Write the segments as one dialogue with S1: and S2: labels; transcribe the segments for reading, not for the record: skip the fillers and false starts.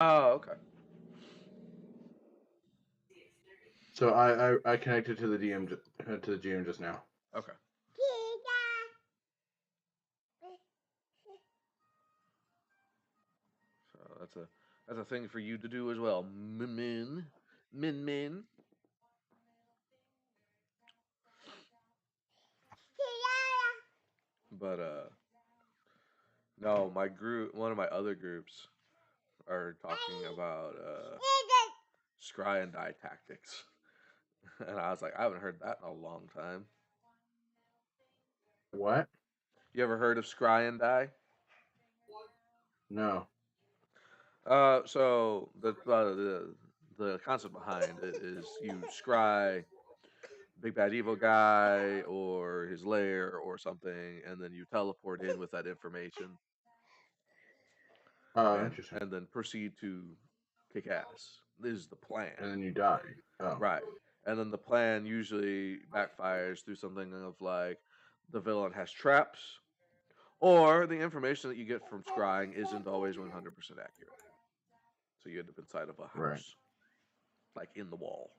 S1: Oh, okay.
S2: So I connected to the to the GM just now.
S1: Okay. So that's a thing for you to do as well, min. But no, my group, one of my other groups, are talking about scry and die tactics, and I was like, I haven't heard that in a long time.
S2: What?
S1: You ever heard of scry and die?
S2: No.
S1: So the concept behind it is you scry big bad evil guy or his lair or something, and then you teleport in with that information,
S2: Oh,
S1: and
S2: interesting.
S1: then proceed to kick ass. This is the plan,
S2: And then you die. Oh.
S1: right? And then the plan usually backfires through something of like the villain has traps, or the information that you get from scrying isn't always 100% accurate. So you end up inside of a
S2: Right.
S1: house, like in the wall.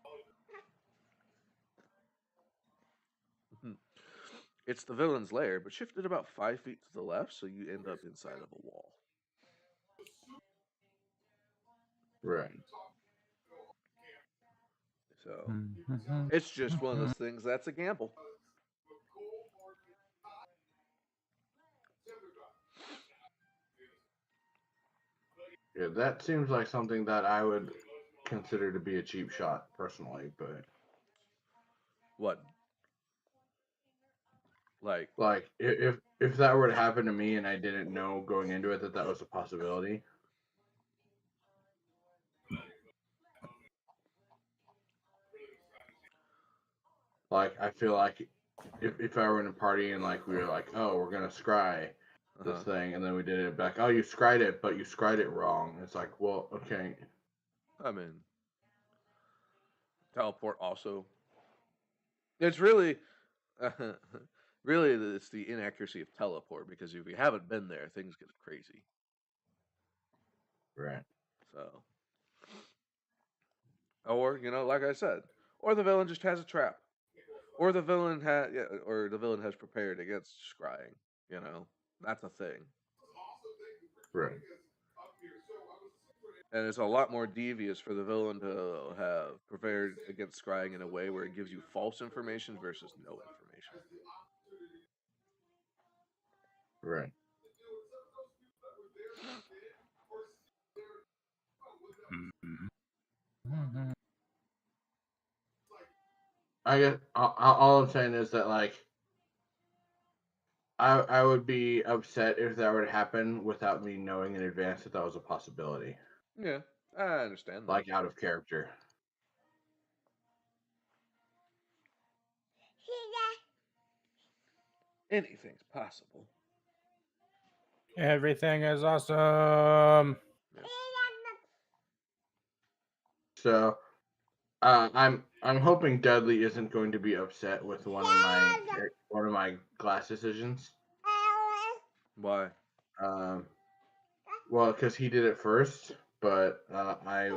S1: It's the villain's lair, but shifted about 5 feet to the left, so you end up inside of a wall.
S2: Right.
S1: So it's just one of those things that's a gamble.
S2: Yeah, that seems like something that I would consider to be a cheap shot personally, but
S1: What? Like,
S2: like if that were to happen to me and I didn't know going into it that that was a possibility, like I feel like if I were in a party and like we were like, oh, we're gonna scry this
S1: uh-huh.
S2: thing, and then we did it back, oh, you scried it, but you scried it wrong. It's like, well, okay,
S1: I mean, teleport also. It's really, really, it's the inaccuracy of teleport because if you haven't been there, things get crazy.
S2: right,
S1: So, or like I said, or the villain just has a trap, or the villain or the villain has prepared against scrying. That's a thing.
S2: right,
S1: And it's a lot more devious for the villain to have prepared against scrying in a way where it gives you false information versus no information.
S2: right. I guess all I'm saying is that like I would be upset if that were to happen without me knowing in advance that that was a possibility,
S1: Yeah, I understand that.
S2: like out of character.
S1: Anything's possible.
S3: Everything is awesome.
S1: Yeah.
S2: So I'm hoping Dudley isn't going to be upset with one of my class decisions.
S1: Why?
S2: Um, well, because he did it first, but I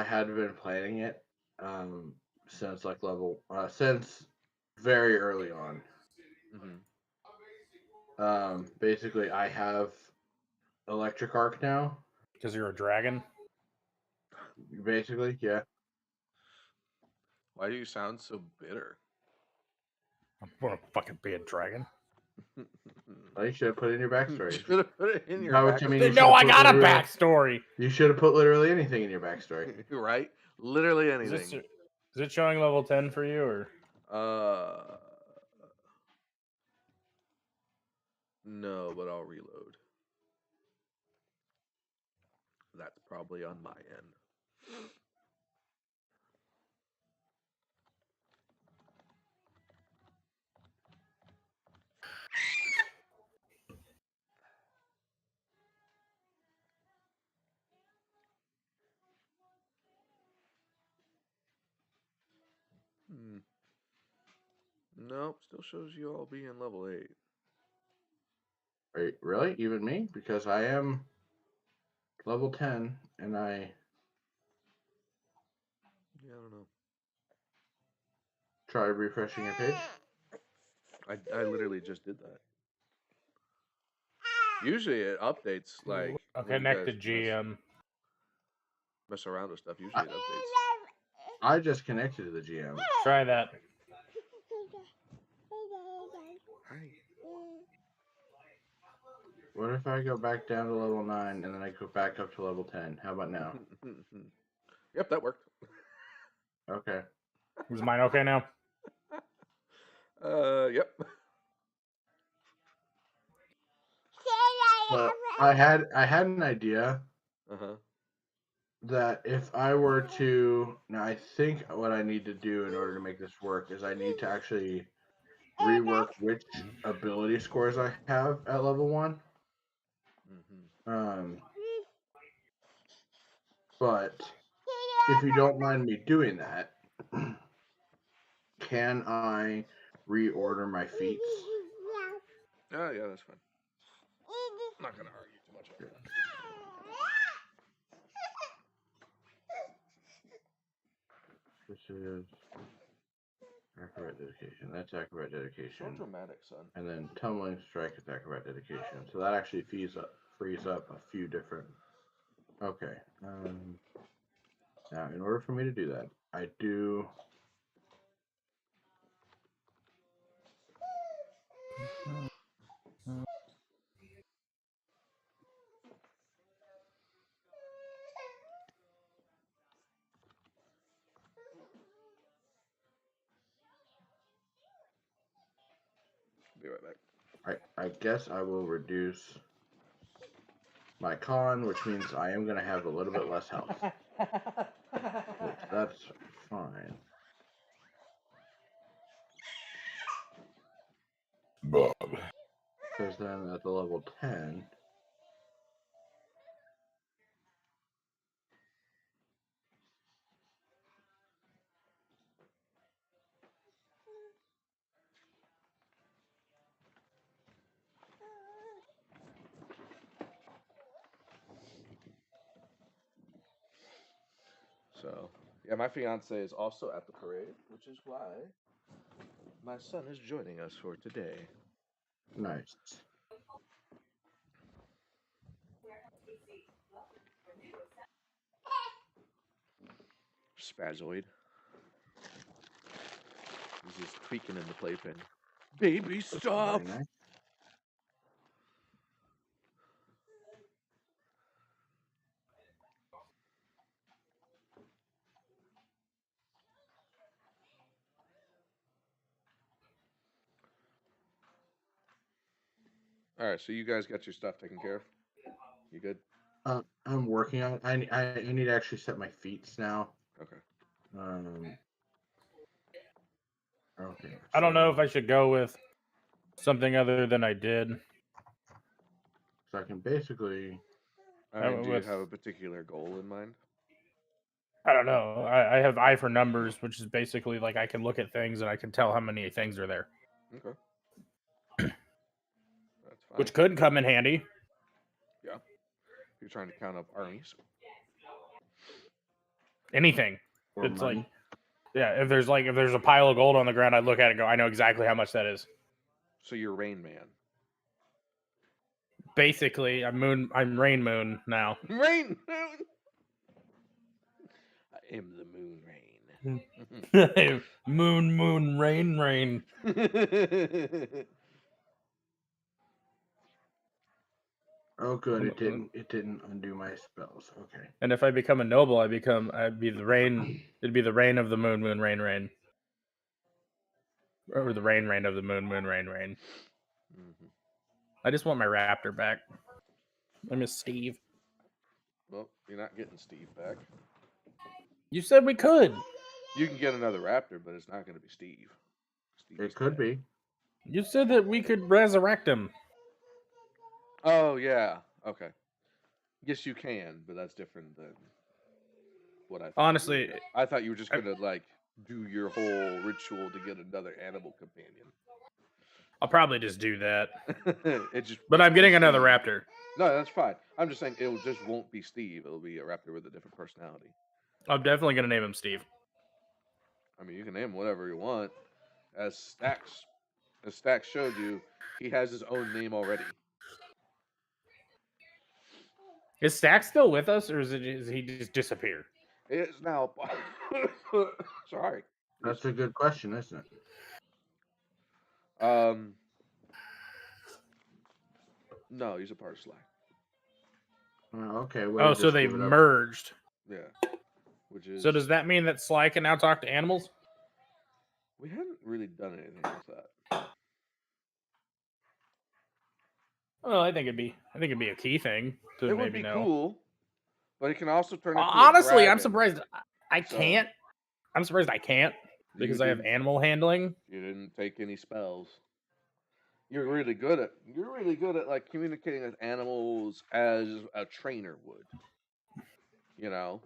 S2: had been planning it since like since very early on.
S1: Hmm.
S2: Basically, I have electric arc now.
S3: Because you're a dragon.
S2: Basically, yeah.
S1: Why do you sound so bitter?
S3: I'm gonna fucking be a dragon.
S2: Well, you should have put it in your backstory.
S1: Should have put it in your
S2: By which I mean, you
S1: backstory.
S2: should
S3: No,
S2: have
S3: I
S2: put
S3: got a
S2: literally.
S3: backstory.
S2: You should have put literally anything in your backstory.
S1: Right? Literally
S3: Is
S1: anything.
S3: it showing level 10 for you or?
S1: Uh, no, but I'll reload. That's probably on my end. Hmm. Nope, still shows you all being level 8.
S2: Wait, really? Even me? Because I am. level 10, and I
S1: Yeah, I don't know.
S2: try refreshing a page.
S1: I literally just did that. Usually it updates like
S3: Okay,
S1: when you
S3: connect
S1: guys
S3: to GM.
S1: mess around with stuff. Usually it updates.
S2: I just connected to the GM.
S3: Try that.
S1: Hi.
S2: What if I go back down to level 9 and then I go back up to level 10? How about now?
S1: Yep, that worked.
S2: Okay.
S3: Is mine okay now?
S1: Yep.
S2: But I had an idea
S1: Uh-huh.
S2: that if I were to now, I think what I need to do in order to make this work is I need to actually rework which ability scores I have at level 1.
S1: Mm-hmm.
S2: But if you don't mind me doing that, can I reorder my feats?
S1: Oh, yeah, that's fine. I'm not gonna argue too much about that.
S2: This is acrobat dedication. That's acrobat
S1: So
S2: dedication.
S1: dramatic, son.
S2: And then tumbling strike is acrobat dedication. So that actually frees up a few different. Okay. Now, in order for me to do that, I do.
S1: Be right back.
S2: I guess I will reduce my con, which means I am going to have a little bit less health. Which that's fine. Because then at the level 10,
S1: So, yeah, my fiance is also at the parade, which is why my son is joining us for today.
S2: nice.
S1: Spazoid. He's just tweaking in the playpen. Baby,
S2: That's
S1: stop!
S2: very nice.
S1: All right, so you guys got your stuff taken care of? You good?
S2: I'm working on it. I need to actually set my feats now.
S1: Okay.
S2: Okay.
S3: I don't know if I should go with something other than I did.
S2: So I can basically.
S1: I mean, do you
S3: with-
S1: have a particular goal in mind?
S3: I don't know. I have eye for numbers, which is basically like I can look at things and I can tell how many things are there,
S1: Okay. That's fine.
S3: which could come in handy.
S1: Yeah. If you're trying to count up armies.
S3: Anything.
S2: Or
S3: It's
S2: money.
S3: like, yeah, if there's a pile of gold on the ground, I'd look at it and go, I know exactly how much that is.
S1: So you're Rain Man.
S3: Basically, I'm Rain Moon now.
S1: Rain Moon! I am the Moon Rain.
S3: Moon, rain.
S2: Oh, good. It didn't undo my spells. Okay.
S3: And if I become a noble, I'd be the rain. It'd be the rain of the moon, rain. Or the rain of the moon, rain.
S1: Mm-hmm.
S3: I just want my raptor back. I miss Steve.
S1: Well, you're not getting Steve back.
S3: You said we could.
S1: You can get another raptor, but it's not going to be Steve.
S2: It could be.
S3: You said that we could resurrect him.
S1: Oh, yeah. Okay. Yes, you can, but that's different than what I thought.
S3: Honestly,
S1: I thought you were just going to, like, do your whole ritual to get another animal companion.
S3: I'll probably just do that.
S1: It just.
S3: But I'm getting another
S1: Steve.
S3: raptor.
S1: No, that's fine. I'm just saying it just won't be Steve. It'll be a raptor with a different personality.
S3: I'm definitely gonna name him Steve.
S1: I mean, you can name him whatever you want. As Stax showed you, he has his own name already.
S3: Is Stack still with us, or is he just disappeared?
S1: It is now. Sorry.
S2: That's a good question, isn't it?
S1: No, he's a part of Slack.
S2: Oh, okay.
S3: Oh, so they merged.
S1: Yeah. Which is.
S3: So does that mean that Sly can now talk to animals?
S1: We haven't really done anything with that.
S3: Well, I think it'd be a key thing to
S1: It
S3: maybe
S1: would be
S3: know.
S1: cool, but it can also turn into.
S3: Honestly,
S1: a
S3: I'm surprised I
S1: So-
S3: can't. I'm surprised I can't because I have animal handling.
S1: You didn't take any spells. You're really good at like communicating with animals as a trainer would. You know?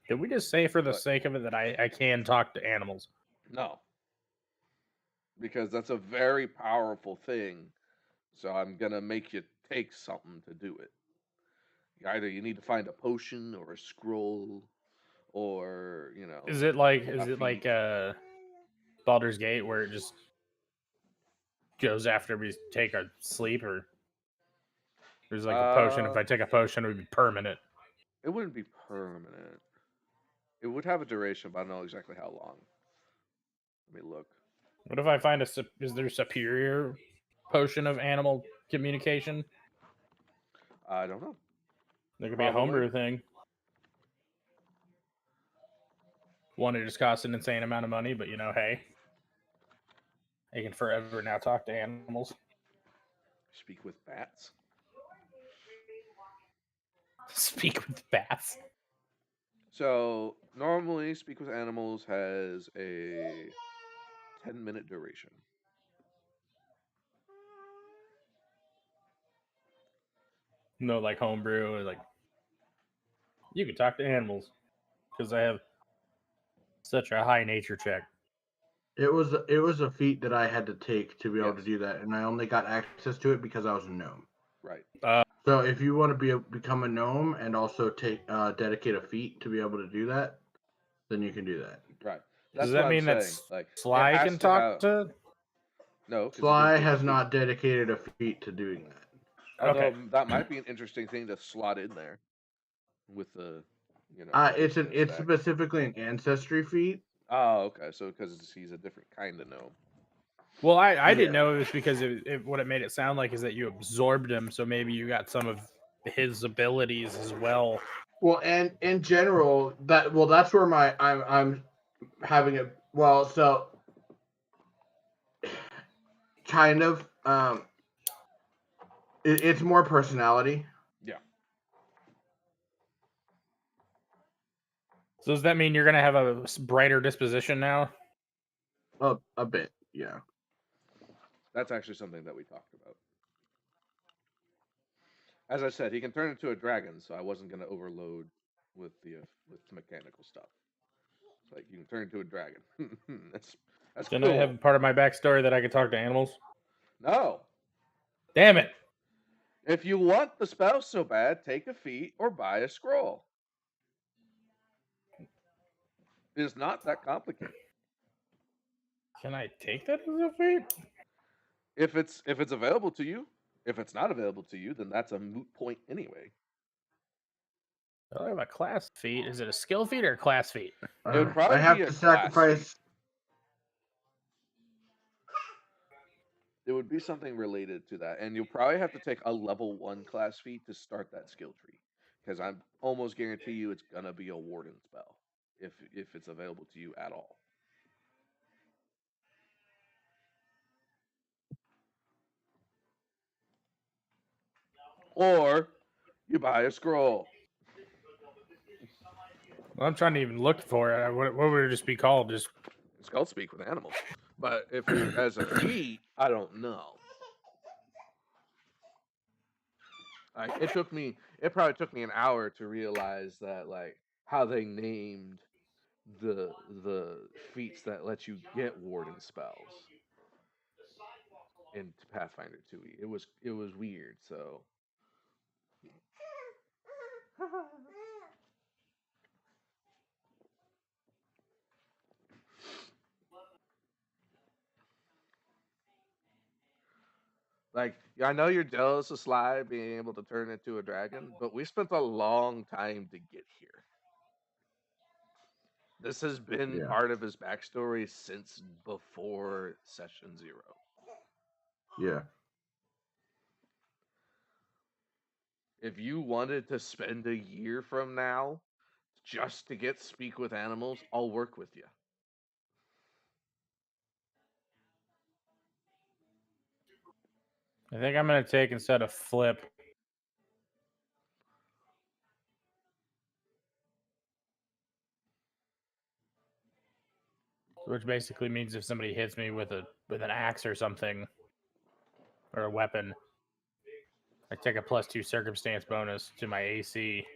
S3: Did we just say for the
S1: But-
S3: sake of it that I can talk to animals?
S1: No. Because that's a very powerful thing. So I'm gonna make you take something to do it. Either you need to find a potion or a scroll, or
S3: Is it like
S1: feat.
S3: Baldur's Gate where it just goes after we take a sleep, or there's like a potion? If I take a potion, it would be permanent.
S1: It wouldn't be permanent. It would have a duration, but I don't know exactly how long. Let me look.
S3: What if I find is there superior potion of animal communication?
S1: I don't know.
S3: There could be a homebrew thing. One, it just costs an insane amount of money, but hey, you can forever now talk to animals.
S1: Speak with bats.
S3: Speak with bats.
S1: So normally, speak with animals has a 10-minute duration.
S3: No, like homebrew, like you can talk to animals because I have such a high nature check.
S2: It was a feat that I had to take to be able to
S1: Yes.
S2: do that, and I only got access to it because I was a gnome.
S1: Right.
S2: So if you want to become a gnome and also take dedicate a feat to be able to do that, then you can do that.
S1: Right.
S3: Does that mean that Sly can talk to?
S1: No, 'cause he
S2: Sly
S1: didn't take
S2: has
S1: the
S2: not dedicated a feat to doing that.
S1: Although
S3: Okay.
S1: that might be an interesting thing to slot in there with the,
S2: It's
S1: stack.
S2: specifically an ancestry feat.
S1: Oh, okay. So because he's a different kind of gnome.
S3: Well, I didn't know it was because what it made it sound like is that you absorbed him, so maybe you got some of his abilities as well.
S2: Well, and in general, that's where I'm having it. Well, so kind of it's more personality.
S1: Yeah.
S3: So does that mean you're gonna have a brighter disposition now?
S2: A bit, yeah.
S1: That's actually something that we talked about. As I said, he can turn into a dragon, so I wasn't going to overload with the mechanical stuff. It's like you can turn into a dragon. that's
S3: Can
S1: cool.
S3: I have part of my backstory that I could talk to animals?
S1: No.
S3: Damn it!
S1: If you want the spell so bad, take a feat or buy a scroll. It's not that complicated.
S3: Can I take that as a feat?
S1: If it's available to you. If it's not available to you, then that's a moot point anyway.
S3: I have a class feat. Is it a skill feat or a class feat?
S1: It would probably
S2: I have
S1: be a
S2: to
S1: class
S2: sacrifice.
S1: feat. It would be something related to that, and you'll probably have to take a level 1 class feat to start that skill tree, because I'm almost guarantee you it's gonna be a warden spell if it's available to you at all. Or you buy a scroll.
S3: Well, I'm trying to even look for it. What would it just be called? Just
S1: It's called Speak with Animals. But if it as a feat, I don't know. Like it probably took me an hour to realize that like how they named the feats that let you get warden spells. in Pathfinder 2e. It was weird. So like, I know you're jealous of Sly being able to turn into a dragon, but we spent a long time to get here. This has been
S2: Yeah.
S1: part of his backstory since before Session 0.
S2: Yeah.
S1: If you wanted to spend a year from now just to get speak with animals, I'll work with you.
S3: I think I'm gonna take instead of flip. Which basically means if somebody hits me with an axe or something, or a weapon, I take a +2 circumstance bonus to my AC.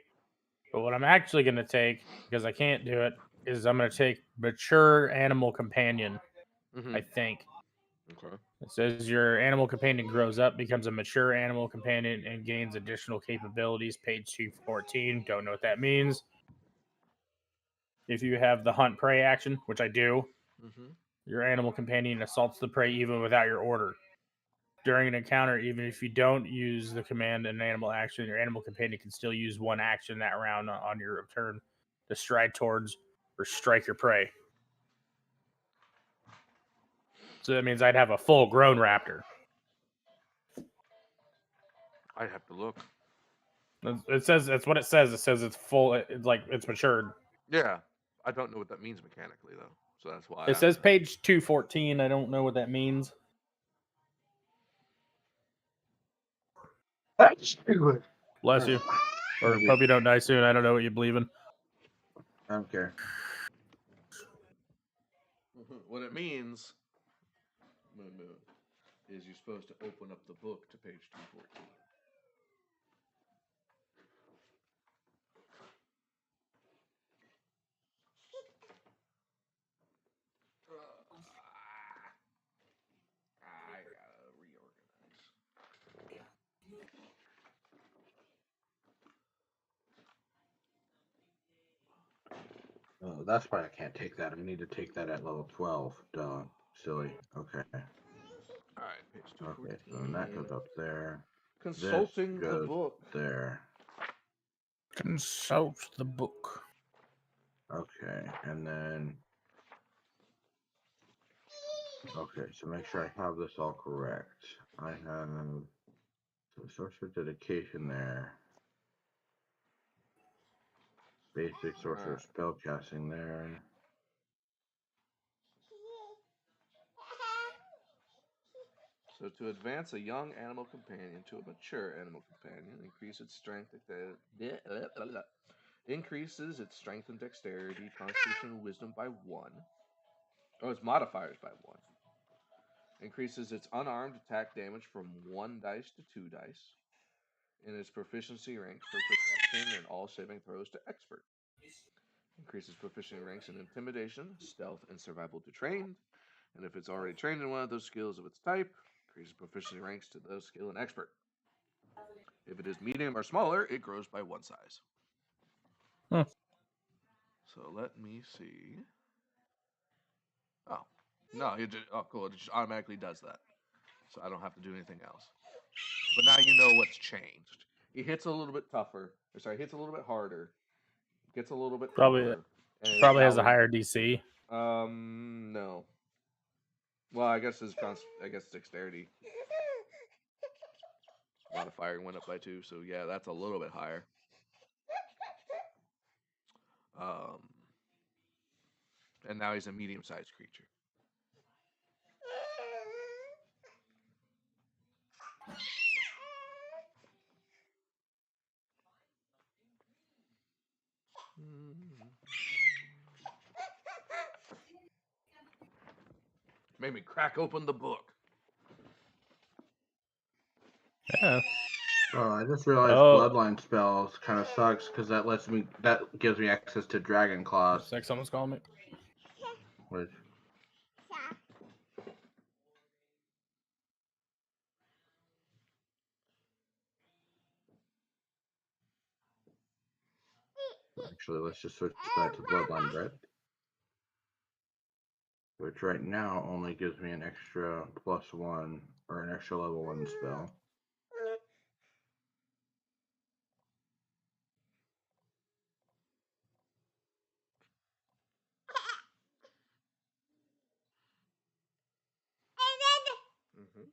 S3: But what I'm actually going to take, because I can't do it, is I'm going to take mature animal companion. I think
S1: Okay.
S3: it says your animal companion grows up, becomes a mature animal companion, and gains additional capabilities. Page 214. Don't know what that means. If you have the hunt prey action, which I do, your animal companion assaults the prey even without your order. During an encounter, even if you don't use the command and animal action, your animal companion can still use one action that round on your turn to stride towards or strike your prey. So that means I'd have a full-grown raptor.
S1: I'd have to look.
S3: It says that's what it says. It says it's full. It's like it's matured.
S1: Yeah, I don't know what that means mechanically though, so that's why.
S3: It says page 214. I don't know what that means. Bless you. Or hope you don't die soon. I don't know what you believe in.
S2: I don't care.
S1: What it means is you're supposed to open up the book to page 214. I gotta reorganize.
S2: Oh, that's why I can't take that. I need to take that at level 12. Duh. Silly. Okay.
S1: All right, page 214.
S2: Okay, so then that goes up there.
S1: Consulting
S2: this
S1: the
S2: goes
S1: book.
S2: there.
S3: Consult the book.
S2: Okay, and then... Okay, so make sure I have this all correct. I have sorcerer dedication there. Basic sorcerer spellcasting there.
S1: So to advance a young animal companion to a mature animal companion, increase its strength, increases its strength and dexterity, constitution, and wisdom by 1. Oh, its modifiers by 1. Increases its unarmed attack damage from 1 dice to 2 dice. And its proficiency ranks for protection and all saving throws to expert. Increases proficiency ranks in intimidation, stealth, and survival to trained. And if it's already trained in one of those skills of its type, increases proficiency ranks to those skill and expert. If it is medium or smaller, it grows by 1 size. So let me see. Oh, no, cool. It just automatically does that. So I don't have to do anything else. But now you know what's changed. He hits a little bit tougher. Or sorry, hits a little bit harder. Gets a little bit tougher.
S3: Probably has a higher DC.
S1: No. Well, I guess dexterity modifier went up by 2, so yeah, that's a little bit higher. And now he's a medium-sized creature. Made me crack open the book.
S3: Yeah.
S2: Oh, I just realized bloodline spells kind of sucks because that gives me access to dragon claws.
S3: Looks like someone's calling me.
S2: Which Actually, let's just switch that to Bloodline Breath, which right now only gives me an extra +1 or an extra level 1 spell.
S1: Mm-hmm.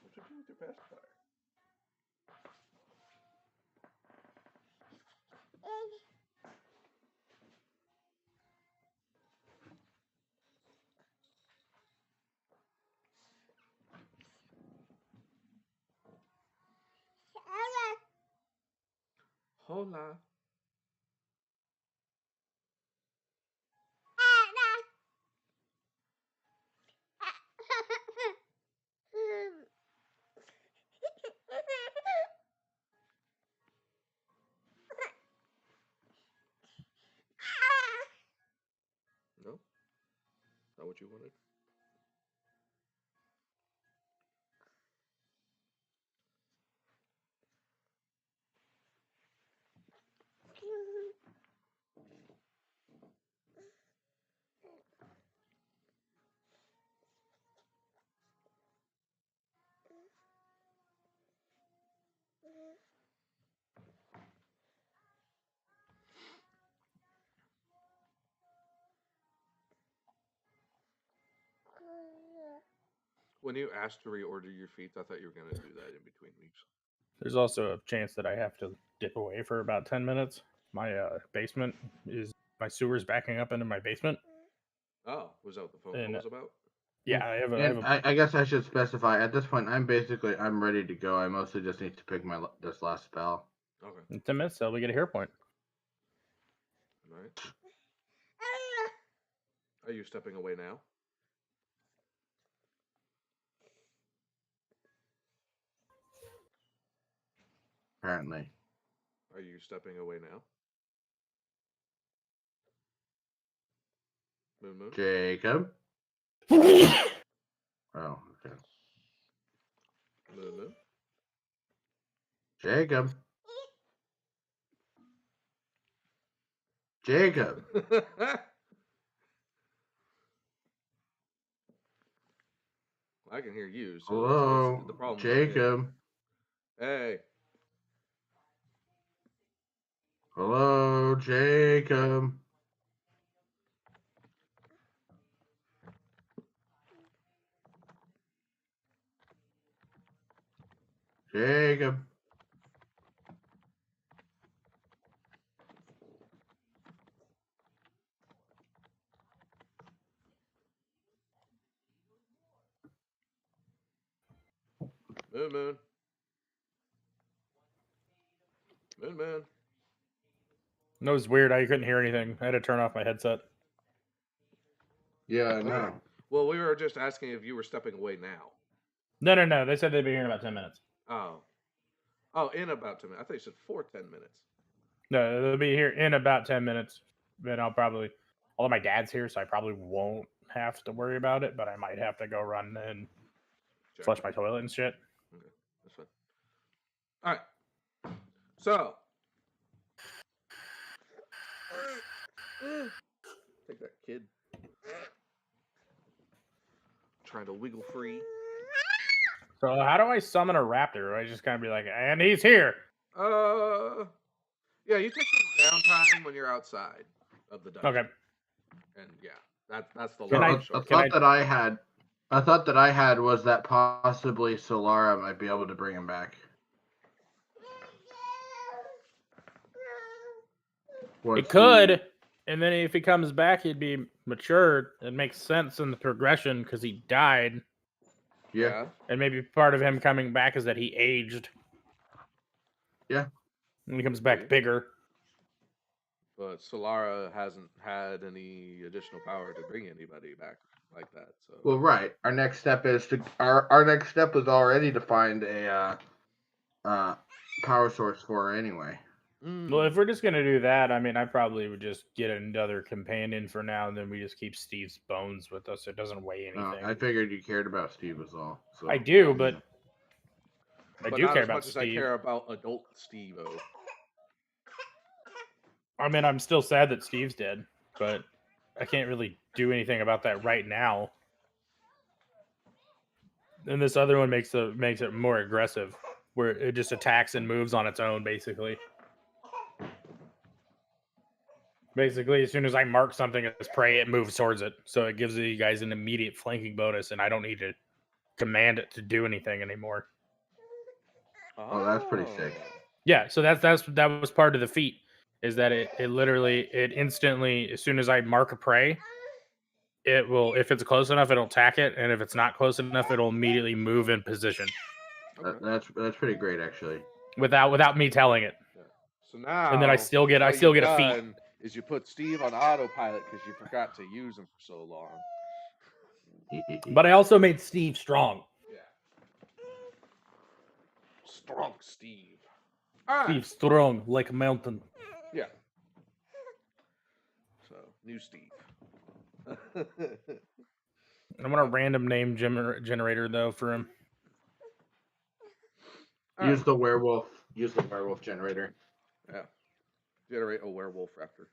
S1: What you do with your pacifier? Hola. No? Not what you wanted? When you asked to reorder your feats, I thought you were going to do that in between weeks.
S3: There's also a chance that I have to dip away for about 10 minutes. My basement is my sewer's backing up into my basement.
S1: Oh, was that what the phone call was about?
S3: Yeah,
S2: I guess I should specify at this point. I'm ready to go. I mostly just need to pick this last spell.
S1: Okay.
S3: In 10 minutes, till we get a hero point.
S1: All right. Are you stepping away now?
S2: Apparently.
S1: Are you stepping away now? Moon Moon?
S2: Jacob? Oh, okay.
S1: Moon Moon?
S2: Jacob? Jacob?
S1: I can hear you, so
S2: Hello?
S1: the problem.
S2: Jacob?
S1: Hey.
S2: Hello, Jacob? Jacob?
S1: Moon Moon? Moon Moon?
S3: No, it was weird. I couldn't hear anything. I had to turn off my headset.
S2: Yeah, I know.
S1: Okay. Well, we were just asking if you were stepping away now.
S3: No. They said they'd be here in about 10 minutes.
S1: Oh. Oh, in about 10 minutes. I thought you said for 10 minutes.
S3: No, they'll be here in about 10 minutes. Then although my dad's here, so I probably won't have to worry about it, but I might have to go run and flush my toilet and shit.
S1: Okay, that's fine. All right. So. Take that, kid. Trying to wiggle free.
S3: So how do I summon a raptor? Do I just kind of be like, and he's here?
S1: Yeah, you take some downtime when you're outside of the dungeon.
S3: Okay.
S1: And yeah, that's the
S2: So
S1: long
S2: a thought that I had was that possibly Solara might be able to bring him back.
S3: It could, and then if he comes back, he'd be matured. It makes sense in the progression because he died.
S2: Yeah.
S3: And maybe part of him coming back is that he aged.
S2: Yeah.
S3: And he comes back bigger.
S1: But Solara hasn't had any additional power to bring anybody back like that. So.
S2: Well, right. Our next step is our next step was already to find a power source for her anyway.
S3: Well, if we're just gonna do that, I mean, I probably would just get another companion for now, and then we just keep Steve's bones with us. It doesn't weigh anything.
S2: I figured you cared about Steve as all. So
S3: I do, but I do
S1: not
S3: care
S1: as
S3: about
S1: much as I
S3: Steve.
S1: care about adult Steve-O.
S3: I mean, I'm still sad that Steve's dead, but I can't really do anything about that right now. And this other one makes it more aggressive, where it just attacks and moves on its own, basically. Basically, as soon as I mark something as prey, it moves towards it. So it gives you guys an immediate flanking bonus, and I don't need to command it to do anything anymore.
S2: Oh, that's pretty sick.
S3: Yeah, so that was part of the feat, is that it instantly, as soon as I mark a prey, it will, if it's close enough, it'll attack it, and if it's not close enough, it'll immediately move in position.
S1: Okay.
S2: That's pretty great, actually.
S3: Without me telling it.
S1: Yeah. So now,
S3: and then I still get a feat.
S1: Is you put Steve on autopilot because you forgot to use him for so long.
S3: But I also made Steve strong.
S1: Yeah. Strong Steve. All right.
S3: Steve strong like a mountain.
S1: Yeah. So new Steve.
S3: I want a random name generator though for him.
S2: Use the werewolf generator.
S1: Yeah. Generate a werewolf raptor.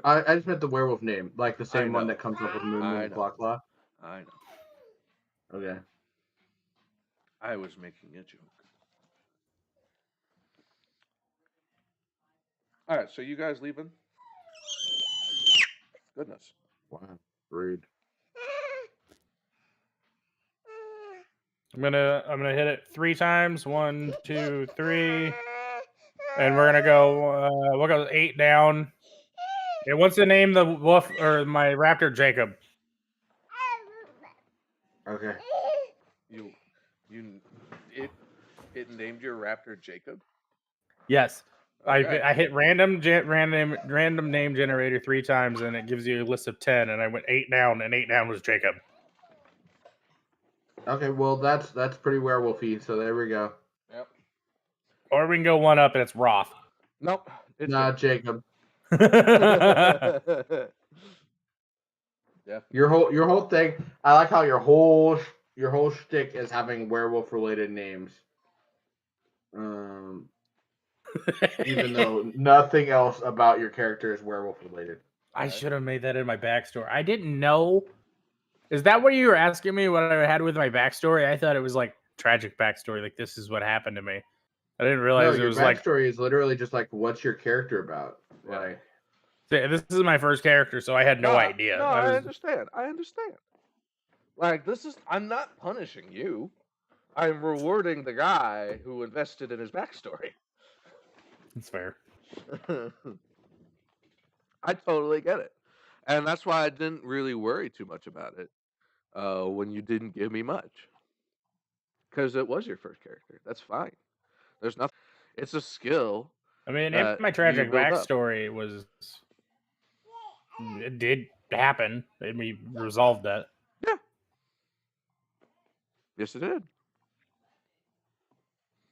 S2: I just meant the werewolf name, like the same one that comes up with Moon Claw Claw.
S1: I know.
S2: Okay.
S1: I was making a joke. All right, so you guys leaving? Goodness.
S2: Wow. Rude.
S3: I'm gonna hit it 3 times. 1, 2, 3, and we're gonna go. We'll go 8 down. And what's the name? The wolf or my raptor, Jacob.
S2: Okay.
S1: It named your raptor Jacob?
S3: Yes.
S1: Okay.
S3: I hit random name generator 3 times, and it gives you a list of 10. And I went 8 down, and 8 down was Jacob.
S2: Okay, well that's pretty werewolfy. So there we go.
S1: Yep.
S3: Or we can go 1 up, and it's Roth.
S1: Nope. It's
S2: not Jacob.
S1: Yeah.
S2: Your whole thing. I like how your whole shtick is having werewolf related names. Even though nothing else about your character is werewolf related.
S3: I should have made that in my backstory. I didn't know. Is that what you were asking me? What I had with my backstory? I thought it was like tragic backstory. Like this is what happened to me. I didn't realize it was like
S2: backstory is literally just like what's your character about.
S1: Yeah.
S2: Like
S3: this is my first character, so I had no idea.
S1: No, I understand. Like I'm not punishing you. I'm rewarding the guy who invested in his backstory.
S3: That's fair.
S1: I totally get it. And that's why I didn't really worry too much about it when you didn't give me much. Because it was your first character. That's fine. There's nothing. It's a skill.
S3: I mean, if my tragic backstory was... It did happen. And we resolved that.
S1: Yeah. Yes, it did.